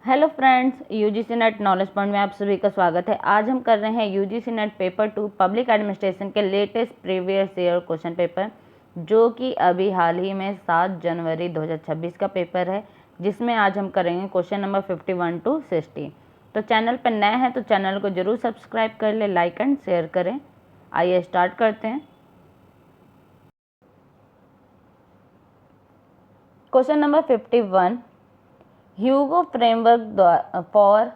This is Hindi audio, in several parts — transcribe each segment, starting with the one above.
Hello friends, UGC net knowledge point में आप सभी का स्वागत है। आज हम कर रहे हैं UGC NET paper 2 public administration के latest previous year question paper, जो कि अभी हाल ही में 7 जनवरी 2026 का पेपर है, जिसमें आज हम करेंगे क्वेश्चन नंबर 51 टू 60। तो चैनल पर नए हैं तो चैनल को जरूर सब्सक्राइब कर ले, लाइक एंड शेयर करें। आइए स्टार्ट करते हैं। Question number 51, Hugo framework for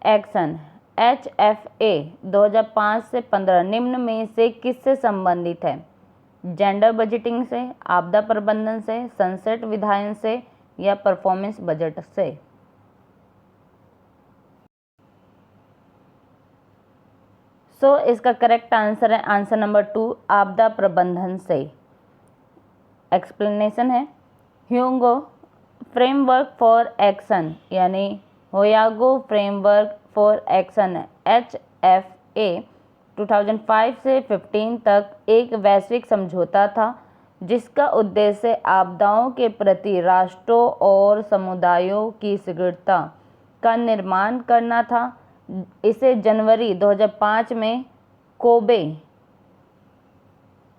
action HFA 2005 से 15 निम्न में से किससे संबंधित है? जेंडर बजटिंग से, आपदा प्रबंधन से, सनसेट विधायन से या परफॉर्मेंस बजट से? इसका करेक्ट आंसर है आंसर नंबर 2, आपदा प्रबंधन से। एक्सप्लेनेशन है, ह्यूगो फ्रेमवर्क फॉर एक्शन यानी होयागो फ्रेमवर्क फॉर एक्शन HFA 2005 से 15 तक एक वैश्विक समझौता था, जिसका उद्देश्य आपदाओं के प्रति राष्ट्रों और समुदायों की शीघ्रता का निर्माण करना था। इसे जनवरी 2005 में कोबे,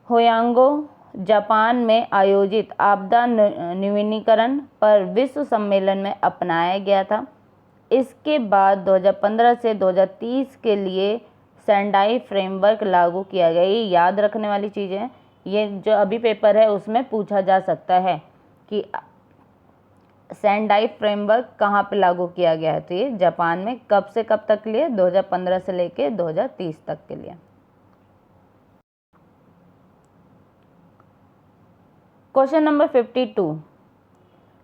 होयांगो, जापान में आयोजित आपदा नवीनीकरण पर विश्व सम्मेलन में अपनाया गया था। इसके बाद 2015 से 2030 के लिए सेंडाई फ्रेमवर्क लागू किया गया। ये याद रखने वाली चीज़ें हैं, ये जो अभी पेपर है उसमें पूछा जा सकता है कि सेंडाई फ्रेमवर्क कहाँ पे लागू किया गया है। तो ये जापान में कब से कब तक के लिए? 2015 से लेके 2030 तक के लिए। क्वेश्चन नंबर 52,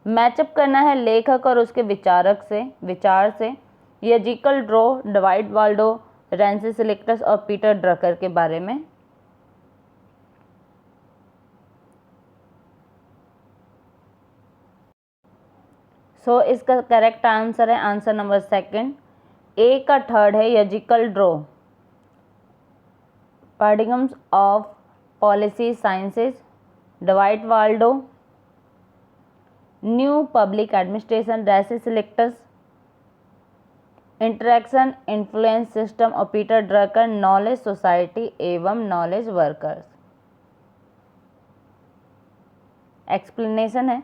मैचअप करना है लेखक और उसके विचार से Yehezkel Dror, Dwight Waldo, Rensis Likert और पीटर ड्रकर के बारे में। इसका करेक्ट आंसर है आंसर नंबर 2, ए का थर्ड है Yehezkel Dror, paradigms of policy sciences, Dwight Waldo, new public administration, Rensis Likert, interaction influence system और पीटर ड्रकर, नॉलेज सोसाइटी एवं नॉलेज वर्कर्स। एक्सप्लेनेशन है,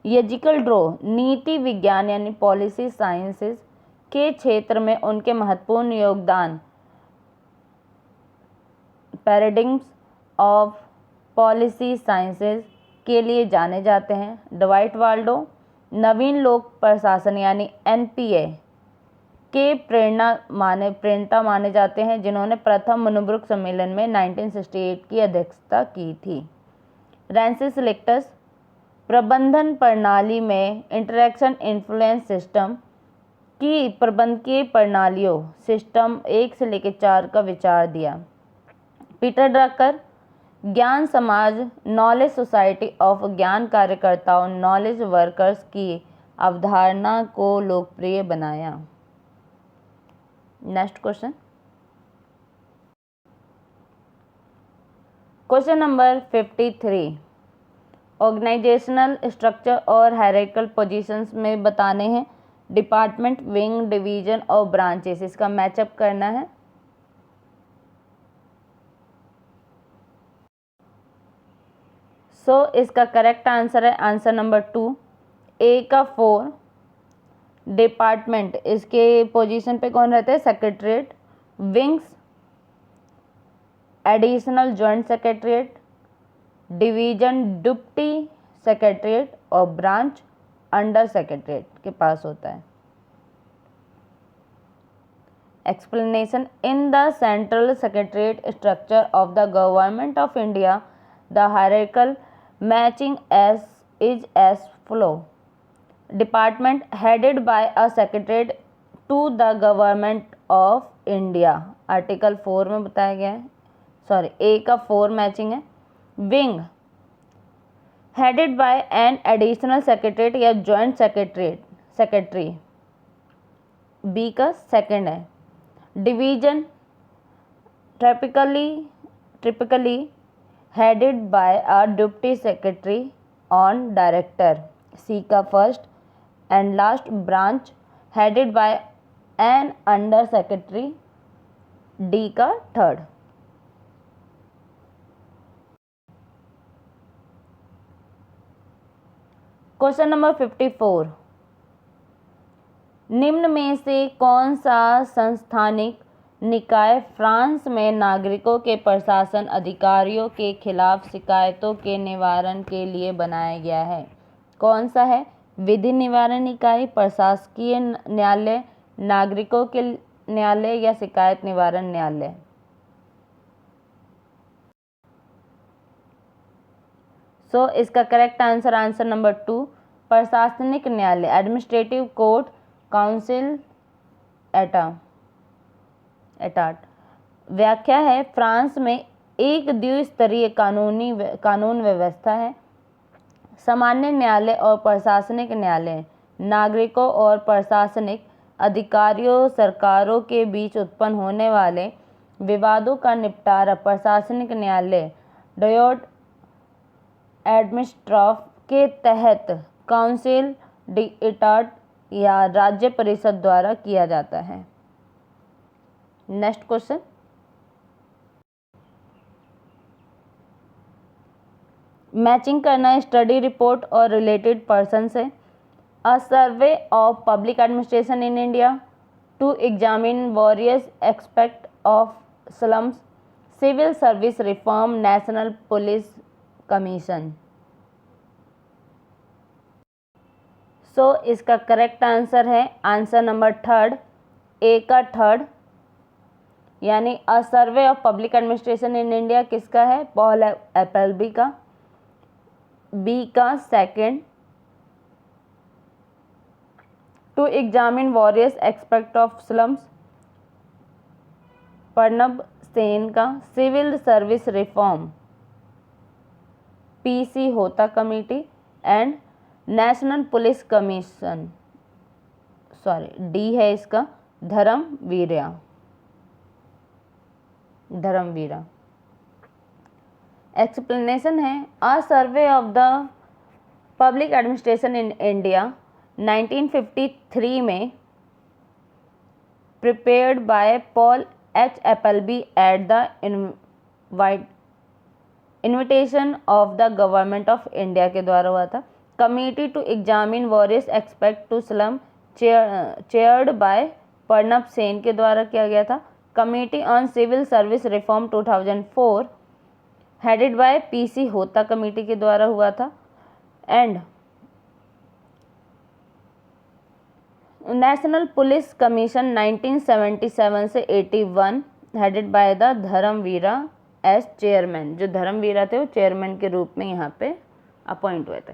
यजिकल ड्रॉ नीति विज्ञान यानी पॉलिसी साइंसेस के क्षेत्र में उनके महत्वपूर्ण योगदान, पैराडिग्म्स ऑफ पॉलिसी साइंसेस के लिए जाने जाते हैं। डवाइड वाल्डो नवीन लोक प्रशासन यानी NPA के प्रेरणा माने जाते हैं, जिन्होंने प्रथम मुनब्रुक सम्मेलन में 1968 की अध्यक्षता की थी। रेंसिस इलेक्टस प्रबंधन प्रणाली में इंटरेक्शन इन्फ्लुएंस सिस्टम की प्रबंधकीय प्रणालियों सिस्टम 1 से लेकर 4 का विचार दिया। पीटर ड्रकर ज्ञान समाज, नॉलेज सोसाइटी ऑफ ज्ञान कार्यकर्ताओं, नॉलेज वर्कर्स की अवधारणा को लोकप्रिय बनाया। Next question, question number 53, organisational structure और हायरार्किकल पोजीशंस में बताने हैं डिपार्टमेंट, विंग, डिवीजन और ब्रांचेस। इसका मैचअप करना है। इसका करेक्ट आंसर है आंसर नंबर 2, ए का 4 डिपार्टमेंट। इसके पोजीशन पे कौन रहते हैं? Secretariat, wings additional joint secretariat, division deputy secretariat और ब्रांच अंडर सेक्रेटरीट के पास होता है। Explanation, in the central secretariat structure of the government of India the hierarchical matching is as follow: department headed by a secretary to the government of India, article 4 में बताया गया है। सॉरी, ए का 4 मैचिंग है। Wing headed by an additional secretary या जॉइंट सेक्रेटरी, बी का सेकंड है। Division typically headed by a deputy secretary on director, C का first and last. Branch headed by an under secretary, D का थर्ड। क्वेश्चन नंबर 54, निम्न में से कौन सा संस्थानिक निकाय फ्रांस में नागरिकों के प्रशासन अधिकारियों के खिलाफ शिकायतों के निवारण के लिए बनाया गया है? कौन सा है? विधि निवारण इकाई, प्रशासकीय न्यायालय, नागरिकों के न्यायालय या शिकायत निवारण न्यायालय? सो इसका करेक्ट आंसर, आंसर नंबर 2, प्रशासनिक न्यायालय, एडमिनिस्ट्रेटिव कोर्ट, काउंसिल एटाट। व्याख्या है, फ्रांस में एक द्विस्तरीय कानून व्यवस्था है। सामान्य न्यायालय और प्रशासनिक न्यायालय नागरिकों और प्रशासनिक अधिकारियों सरकारों के बीच उत्पन्न होने वाले विवादों का निपटारा प्रशासनिक न्यायालय डयोट एडमिनिस्ट्रेटिव के तहत काउंसिल एटाट या राज्य परिषद द्वारा किया जाता है। नेक्स्ट क्वेश्चन, मैचिंग करना है स्टडी रिपोर्ट और रिलेटेड पर्सन से। A survey of public administration in India to examine various aspect of slums, civil service reform, national police commission. So इसका करेक्ट आंसर है आंसर नंबर थर्ड, ए का थर्ड, यानी a survey of public administration in India किसका है? पॉल एपलबी का। बी का second, to examine various aspect of slums, Pranab Sen का। Civil service reform, PC Hota committee. And national police commission, sorry D है इसका, धर्मवीरा। एक्सप्लेनेशन है, a survey of the public administration in India 1953 में prepared by Paul H Appleby at the invitation of the government of India के द्वारा हुआ था। Committee to examine various aspect to slum, chaired by Pranab Sen के द्वारा किया गया था। Committee on civil service reform 2004 headed by PC Hota committee के द्वारा हुआ था। एंड नेशनल पुलिस कमीशन 1977 से 81 headed by the Dharmavira as chairman. जो धर्मवीरा थे वो चेयरमैन के रूप में यहाँ पे अपॉइंट हुए थे।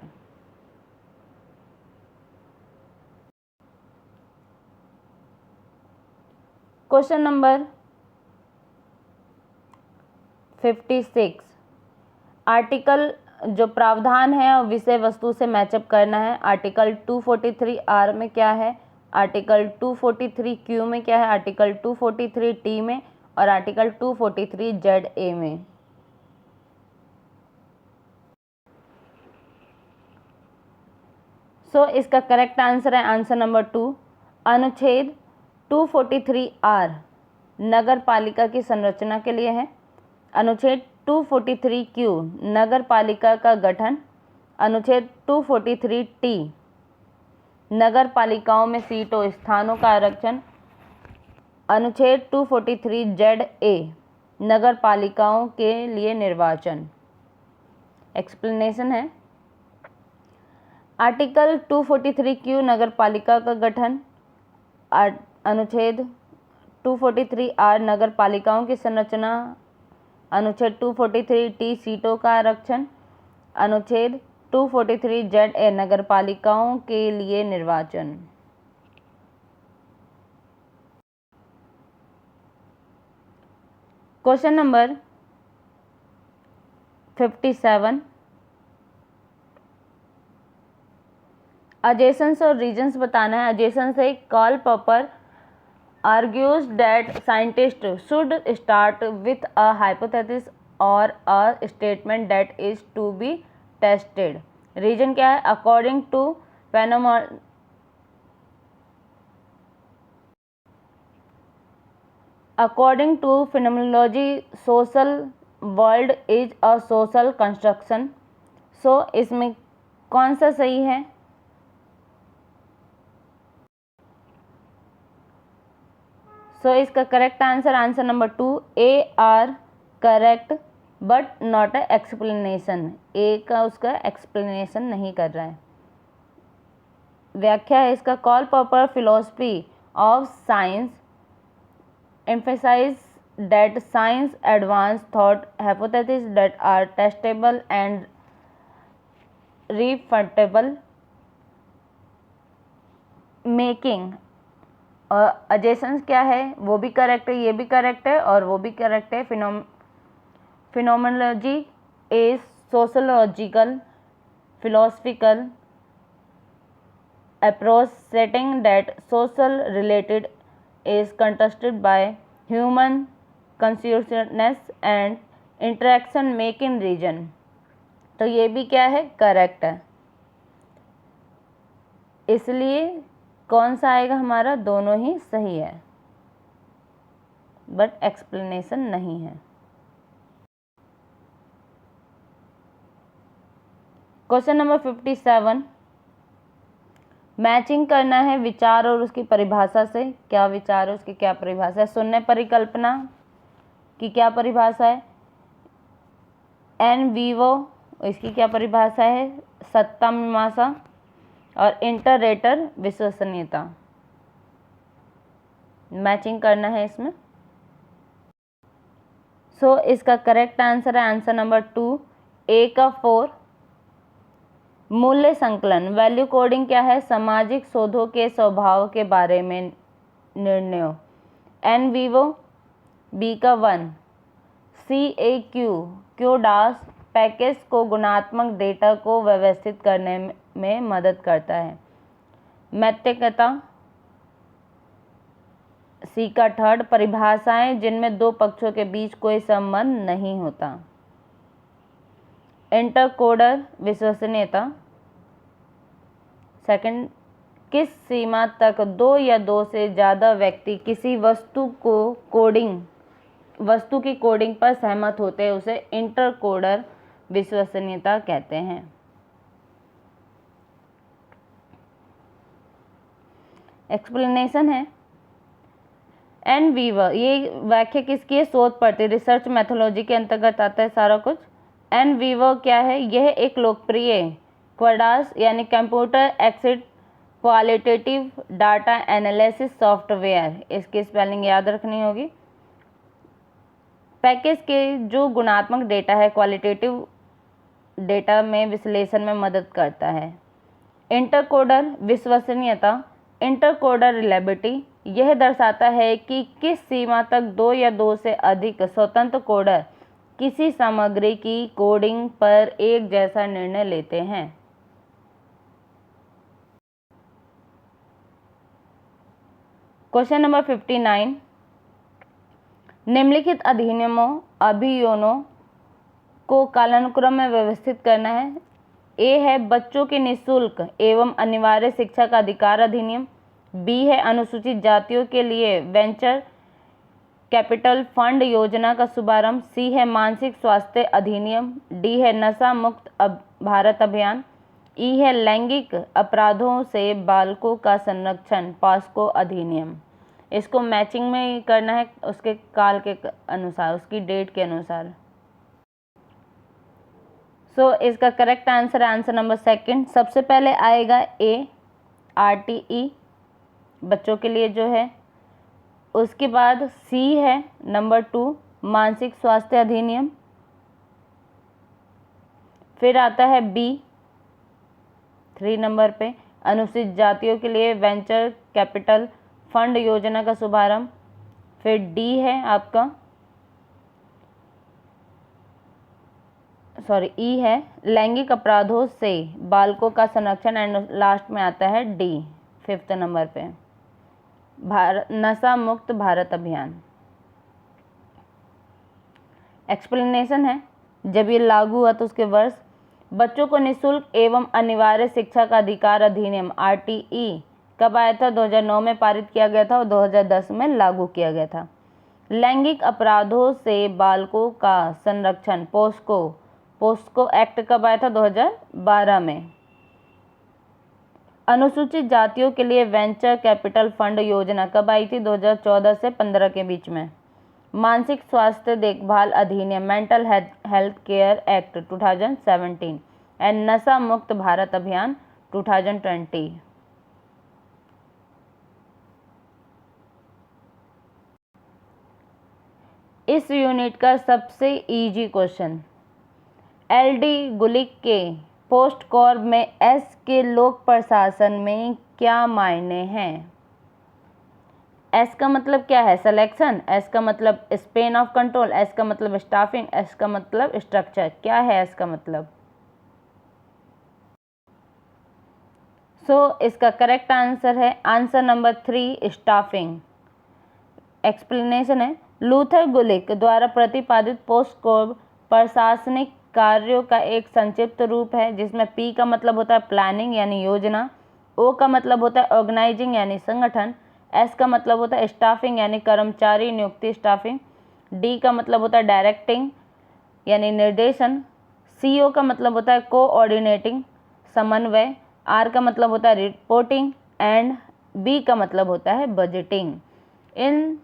क्वेश्चन नंबर 56, आर्टिकल जो प्रावधान है और विषय वस्तु से मैचअप करना है। आर्टिकल 243 आर में क्या है, आर्टिकल 243 क्यू में क्या है, आर्टिकल 243 टी में और आर्टिकल 243 जेड ए में। सो इसका करेक्ट आंसर है आंसर नंबर 2, अनुच्छेद 243 आर नगर पालिका की संरचना के लिए है। अनुच्छेद 243 क्यू नगर पालिका का गठन। अनुच्छेद 243 टी नगर पालिकाओं में सीटों स्थानों का आरक्षण। अनुच्छेद 243 जेड ए नगर पालिकाओं के लिए निर्वाचन। एक्सप्लेनेशन है, आर्टिकल 243 क्यू नगर पालिका का गठन। अनुच्छेद 243 आर नगर पालिकाओं की संरचना। अनुच्छेद 243 टी सीटों का आरक्षण। अनुच्छेद 243 जेड ए नगर पालिकाओं के लिए निर्वाचन। क्वेश्चन नंबर 57, adjacents और रीजन्स बताना है। adjacents है, Karl Popper argues that scientists should start with a hypothesis or a statement that is to be tested. रीजन क्या है, according to according to phenomenology social world is a social construction. So इसमें कौन सा सही है? सो इसका correct answer, answer number 2 A R correct but not a explanation. A का उसका एक्सप्लेनेशन नहीं कर रहा है। व्याख्या है इसका, call popular philosophy of science emphasize that science advance thought hypotheses that are testable and refutable, making और adjacent क्या है, वो भी करेक्ट है, ये भी करेक्ट है और वो भी करेक्ट है। Phenomenology is sociological philosophical approach stating that social related is contested by human consciousness and interaction making region। तो ये भी क्या है, करेक्ट है। इसलिए कौन सा आएगा हमारा, दोनों ही सही है बट एक्सप्लेनेशन नहीं है। क्वेश्चन नंबर 57, मैचिंग करना है विचार और उसकी परिभाषा से। क्या विचार है, उसकी क्या परिभाषा है? शून्य परिकल्पना की क्या परिभाषा है? एन वीवो, इसकी क्या परिभाषा है? सत्ता मीमांसा। और इंटररेटर विश्वसनीयता। मैचिंग करना है इसमें। सो इसका करेक्ट आंसर है आंसर नंबर 2 ए का 4 मूल्य संकलन। वैल्यू कोडिंग क्या है? सामाजिक शोधों के स्वभाव के बारे में निर्णयों। एन वीवो बी का 1 सी ए क्यू डास पैकेज को गुणात्मक डेटा को व्यवस्थित करने में मदद करता है। मैत्रिकता सी का 3 परिभाषाएं जिनमें दो पक्षों के बीच कोई संबंध नहीं होता। इंटरकोडर विश्वसनीयता। सेकंड, किस सीमा तक दो या दो से ज़्यादा व्यक्ति किसी वस्तु की कोडिंग पर सहमत होते हैं, उसे इंटरकोडर विश्वसनीयता कहते हैं। एक्सप्लेनेशन है, एन वीवर, ये व्याख्या किसकी है? शोध पढ़ती, रिसर्च मेथोलॉजी के अंतर्गत आता है सारा कुछ। एन वीवर क्या है? यह एक लोकप्रिय क्वाडास यानी computer aided qualitative data analysis software, इसकी स्पेलिंग याद रखनी होगी। पैकेज के जो गुणात्मक डेटा है, क्वालिटेटिव डेटा में विश्लेषण में मदद करता है। इंटरकोडर विश्वसनीयता, इंटरकोडर रिलायबिलिटी, यह दर्शाता है कि किस सीमा तक दो या दो से अधिक स्वतंत्र कोडर किसी सामग्री की कोडिंग पर एक जैसा निर्णय लेते हैं। क्वेश्चन नंबर 59, निम्नलिखित अधिनियमों अभियोनों को कालानुक्रम में व्यवस्थित करना है। ए है बच्चों के निःशुल्क एवं अनिवार्य शिक्षा का अधिकार अधिनियम। बी है अनुसूचित जातियों के लिए वेंचर कैपिटल फंड योजना का शुभारंभ। सी है मानसिक स्वास्थ्य अधिनियम। डी है नशा मुक्त भारत अभियान। ई है लैंगिक अपराधों से बालकों का संरक्षण पॉस्को अधिनियम। इसको मैचिंग में करना है उसके काल के अनुसार, उसकी डेट के अनुसार। सो इसका करेक्ट आंसर है आंसर नंबर 2 सबसे पहले आएगा ए RTE बच्चों के लिए जो है। उसके बाद सी है नंबर 2 मानसिक स्वास्थ्य अधिनियम। फिर आता है बी 3 नंबर पे अनुसूचित जातियों के लिए वेंचर कैपिटल फंड योजना का शुभारंभ। फिर डी है आपका ई है लैंगिक अपराधों से बालकों का संरक्षण एंड लास्ट में आता है डी 5th नंबर पे नशा मुक्त भारत अभियान। एक्सप्लेनेशन है, जब ये लागू हुआ तो उसके वर्ष। बच्चों को निःशुल्क एवं अनिवार्य शिक्षा का अधिकार अधिनियम RTE कब आया था? 2009 में पारित किया गया था और 2010 में लागू किया गया था। लैंगिक अपराधों से बालकों का संरक्षण पोस्को एक्ट कब आया था? 2012 में। अनुसूचित जातियों के लिए वेंचर कैपिटल फंड योजना कब आई थी? 2014 से 15 के बीच में। मानसिक स्वास्थ्य देखभाल अधिनियम mental health care act 2017 and नशा मुक्त भारत अभियान 2020। इस यूनिट का सबसे इजी क्वेश्चन, एलडी गुलिक के पोस्ट कॉर्प में एस के लोक प्रशासन में क्या मायने हैं? एस का मतलब क्या है? सिलेक्शन। एस का मतलब स्पेन ऑफ कंट्रोल। एस का मतलब स्टाफिंग। एस का मतलब स्ट्रक्चर। क्या है एस का मतलब? इसका करेक्ट आंसर है आंसर नंबर 3, स्टाफिंग। एक्सप्लेनेशन है, लूथर गुलिक द्वारा प्रतिपादित पोस्ट कॉर्प प्रशासनिक कार्यों का एक संक्षिप्त रूप है जिसमें पी का मतलब होता है प्लानिंग यानी योजना, ओ का मतलब होता है ऑर्गेनाइजिंग यानी संगठन, एस का मतलब होता है स्टाफिंग यानी कर्मचारी नियुक्ति स्टाफिंग, डी का मतलब होता है डायरेक्टिंग यानी निर्देशन, सीओ का मतलब होता है कोऑर्डिनेटिंग समन्वय, आर का मतलब होता है रिपोर्टिंग एंड बी का मतलब होता है बजटिंग। इन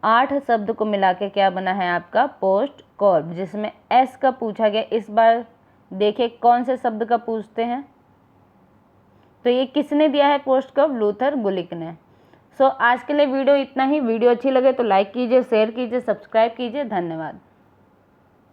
8 शब्द को मिला के क्या बना है आपका पोस्ट कॉर्प, जिसमें एस का पूछा गया। इस बार देखिए कौन से शब्द का पूछते हैं। तो ये किसने दिया है पोस्ट कॉर्प? लूथर गुलिक ने। आज के लिए वीडियो इतना ही। वीडियो अच्छी लगे तो लाइक कीजिए, शेयर कीजिए, सब्सक्राइब कीजिए। धन्यवाद।